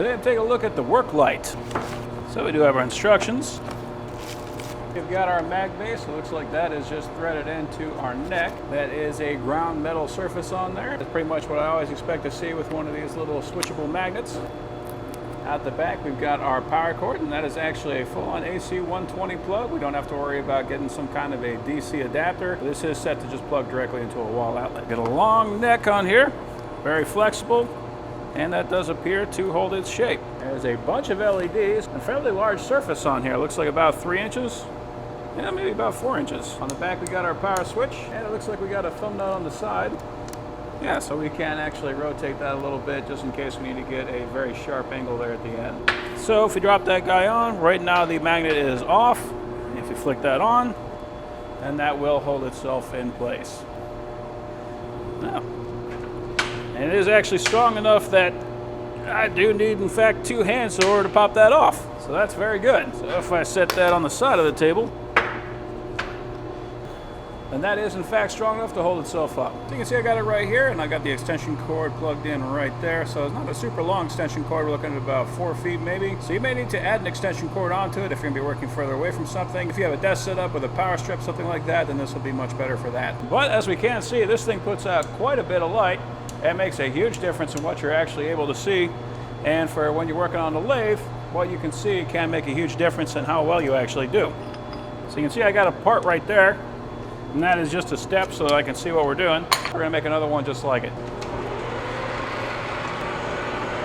Today I'm taking a look at the work light. So we do have our instructions. We've got our mag base. It looks like that is just threaded into our neck. That is a ground metal surface on there. That's pretty much what I always expect to see with one of these little switchable magnets. Out the back we've got our power cord, and that is actually a full-on AC 120 plug. We don't have to worry about getting some kind of a DC adapter. This is set to just plug directly into a wall outlet. Got a long neck on here, very flexible, and that does appear to hold its shape. There's a bunch of LEDs, a fairly large surface on here. It looks like about 3 inches. Yeah, maybe about 4 inches. On the back we got our power switch, and it looks like we got a thumb nut on the side. Yeah, so we can actually rotate that a little bit just in case we need to get a very sharp angle there at the end. So if we drop that guy on, right now the magnet is off. If you flick that on, then that will hold itself in place. Now, and it is actually strong enough that I do need, in fact, 2 hands in order to pop that off. So that's very good. So if I set that on the side of the table, and that is in fact strong enough to hold itself up. So you can see I got it right here, and I got the extension cord plugged in right there. So it's not a super long extension cord. We're looking at about 4 feet maybe. So you may need to add an extension cord onto it if you're gonna be working further away from something. If you have a desk set up with a power strip, something like that, then this will be much better for that. But as we can see, this thing puts out quite a bit of light. It makes a huge difference in what you're actually able to see. And for when you're working on the lathe, what you can see can make a huge difference in how well you actually do. So you can see I got a part right there. And that is just a step so that I can see what we're doing. We're gonna make another one just like it.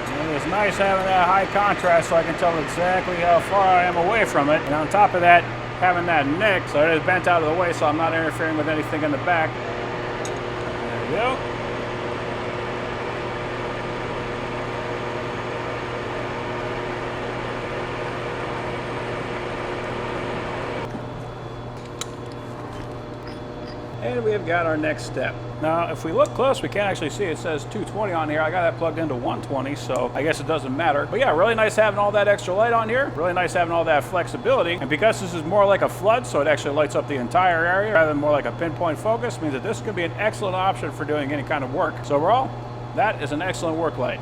And it's nice having that high contrast so I can tell exactly how far I am away from it. And on top of that, having that neck, so it is bent out of the way so I'm not interfering with anything in the back. There we go. And we have got our next step. Now, if we look close, we can actually see it says 220 on here. I got that plugged into 120, so I guess it doesn't matter. But yeah, really nice having all that extra light on here. Really nice having all that flexibility. And because this is more like a flood, so it actually lights up the entire area rather than more like a pinpoint focus, means that this could be an excellent option for doing any kind of work. So overall, that is an excellent work light.